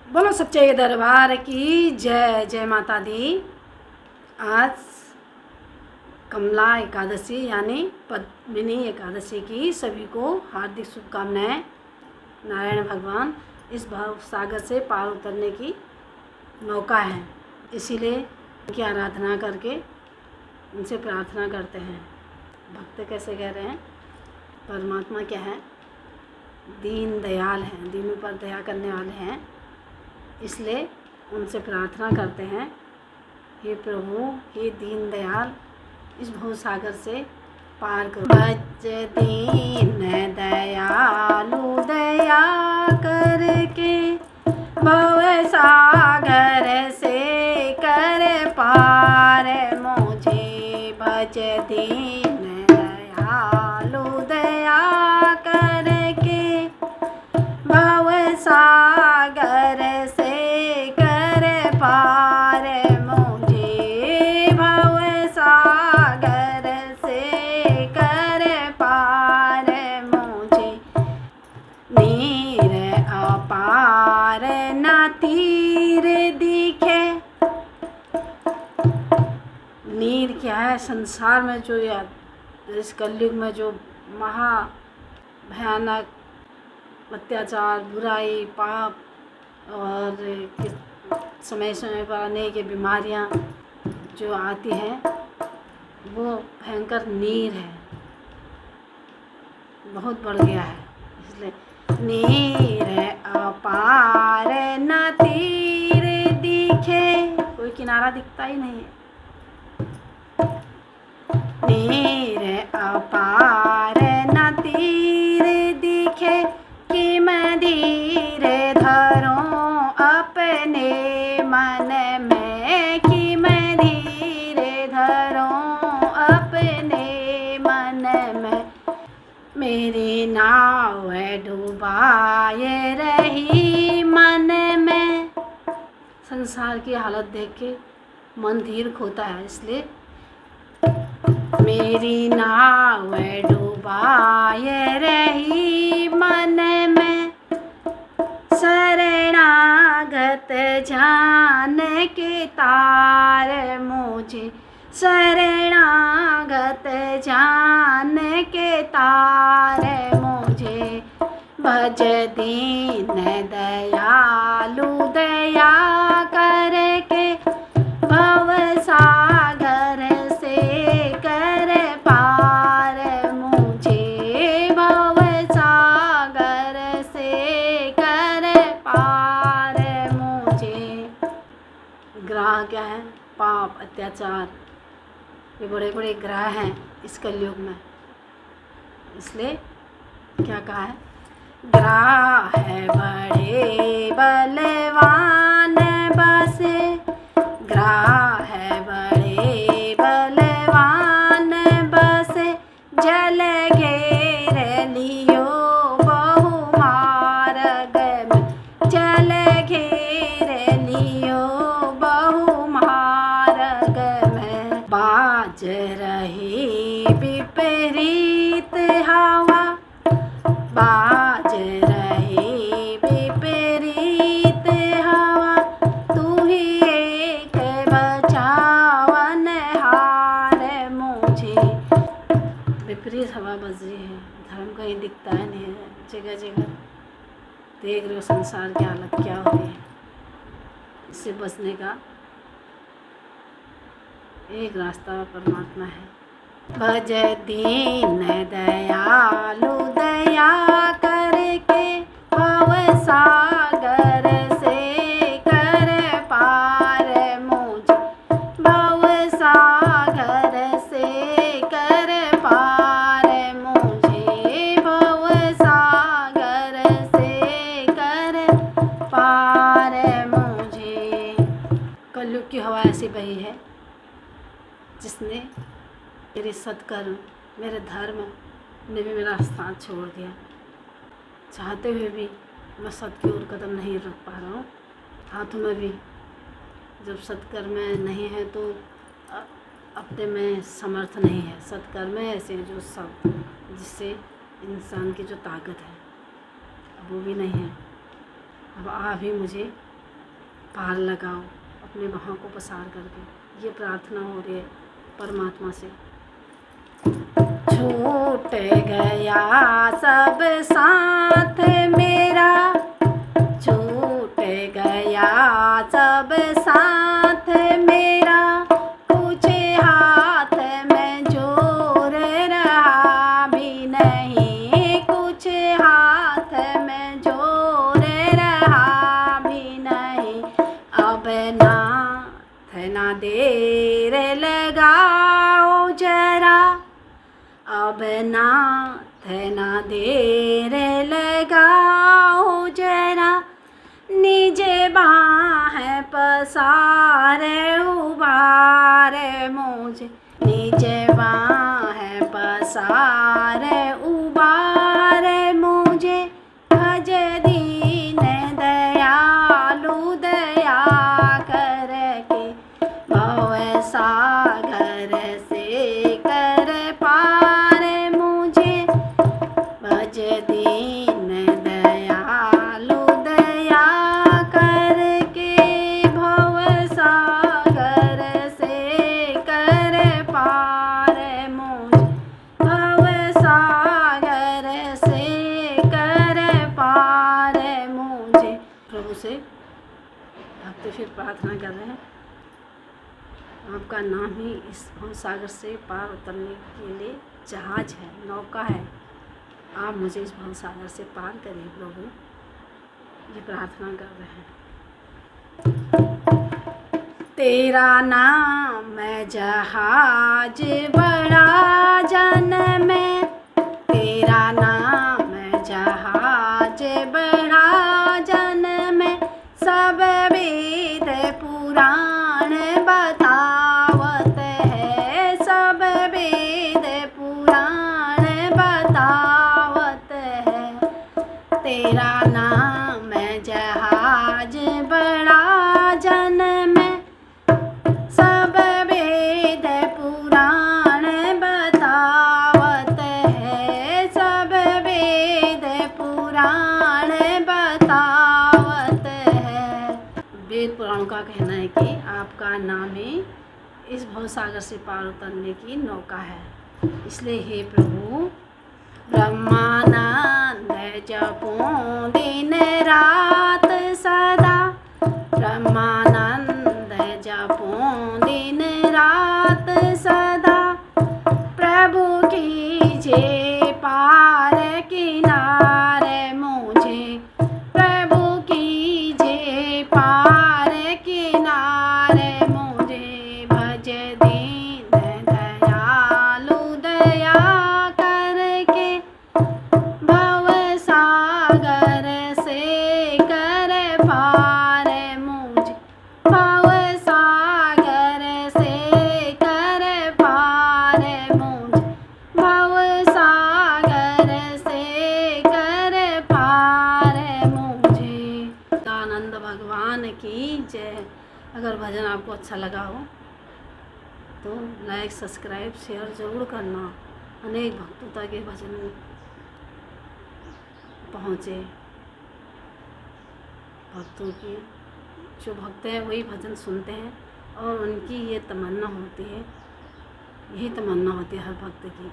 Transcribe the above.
बोलो सच्चे दरबार की जय। जय माता दी। आज कमला एकादशी यानी पद्मिनी एकादशी की सभी को हार्दिक शुभकामनाएं। नारायण भगवान इस भाव सागर से पार उतरने की मौका है, इसीलिए उनकी आराधना करके उनसे प्रार्थना करते हैं। भक्त कैसे कह रहे हैं? परमात्मा क्या है? दीन दयाल हैं, दीनों पर दया करने वाले हैं, इसलिए उनसे प्रार्थना करते हैं, हे प्रभु, हे दीन दयाल, इस भव सागर से पार करो। भज दीन दयालु दया करके भव सागर से कर पार मुझे। भज दीन दयालु दया करके भव सागर से कर पार मुझे। भव सागर से कर पार मुझे। नीर अपार न तीर दिखे। नीर क्या है? संसार में जो इस कलयुग में जो महा भयानक अत्याचार, बुराई, पाप और समय समय पर अनेक बीमारियां जो आती हैं, वो भयंकर नीर है, बहुत बढ़ गया है। इसलिए नीर अपार न तीर दिखे, कोई किनारा दिखता ही नहीं है। नीर अपार न तीर दिखे कि मंदिर धरो अपने मन में। कि मंदिर धरो अपने मन में। मेरी नाव डुबाए रही मन में। संसार की हालत देख के मन धीर खोता है, इसलिए मेरी नाव डुबाए रही मन में। शरणागत जान के तार मुझे। शरणागत जान के तार मुझे। भज दीन दयालु दया करके भव सागर से कर पार मुझे। भव सागर से कर पार मुझे। ग्रह क्या है? पाप, अत्याचार, ये बड़े बड़े ग्रह हैं इस कलयुग में, इसलिए क्या कहा है? ग्रह है बड़े बलवान बसे। ग्रह है बड़े बलवान बसे। जल घेर लियो बहु मार्ग में। जल घेर लियो बहु मार्ग में। बाज रही विपरीत हवा। बाज रही विपरीत हवा। तू ही एक बचावन हार मुझे। विपरीत हवा बज रही है, धर्म कहीं दिखता है नहीं है, जगह जगह देख रहे हो संसार की हालत क्या हो रही है। इससे बचने का एक रास्ता परमात्मा है। भज दीन दयालु दया करके भव सागर से कर पार मुझे। भव सागर से कर पार मुझे। भव सागर से कर पार मुझे। कलयुग की हवा ऐसी बही है जिसने मेरे सत्कर्म, मेरे धर्म ने भी मेरा साथ छोड़ दिया। चाहते हुए भी मैं सत्य की ओर कदम नहीं रख पा रहा हूँ। हाथों में भी जब सत्कर्म नहीं है तो अपने में समर्थ नहीं है। सत्कर्म ऐसे जो सब जिससे इंसान की जो ताकत है, अब वो भी नहीं है। अब आ भी मुझे पार लगाओ अपने वहाँ को पसार करके। ये प्रार्थना हो रही है परमात्मा से। छूट गया सब साथ मेरा, छूट गया सब साथ मेरा, कुछ हाथ में जोर रहा भी नहीं, कुछ हाथ में जोर रहा भी नहीं। अब नाथ ना देर लगाओ जरा, अब नाथ ना देर लगाओ जरा, निज बाहें पसारे उबारे मुझे, निज बाहें पसारे उबारे मुझे। भज दीन दयालु दया करके, भव सागर से कर पार मुझे। भज दीन दयालु दया करके, भव सागर से कर पार मुझे, भव सागर से कर पार मुझे। प्रभु से भक्त फिर प्रार्थना कर रहे हैं, आपका नाम ही इस भव सागर से पार उतरने के लिए जहाज है, नौका है। आप मुझे इस भव सागर से पार करिए प्रभु, ये प्रार्थना कर रहे हैं। तेरा नाम है जहाज बड़ा जन में, तेरा नाम है जहाज बड़ा जन में, सब वेद पुराण बतावत है, सब वेद पुराण बतावत है। तेरा नाम है जहाज बड़ा जन में, सब वेद पुराण बतावत है, सब वेद पुराण बतावत है। वेद पुराणों का कहना है कि आपका नाम ही इस भव सागर से पार उतरने की नौका है। इसलिए हे प्रभु, ब्रह्मानंद जपूं दिन रात सदा, ब्रह्मानंद जपूं दिन रात सदा, प्रभु कीजिए पार किनारे मुझे, प्रभु कीजिए पार किनारे मुझे। भज दीन दयालु दया करके, भव सागर से कर पार मुझे, भव सागर से कर पार मुझे, भव सागर से कर पार मुझे। आनंद भगवान की जय। अगर भजन आपको अच्छा लगा हो तो लाइक सब्सक्राइब शेयर ज़रूर करना। अनेक भक्तों तक ये भजन पहुँचे। भक्तों की जो भक्त हैं वही भजन सुनते हैं और उनकी ये तमन्ना होती है, यही तमन्ना होती है हर भक्त की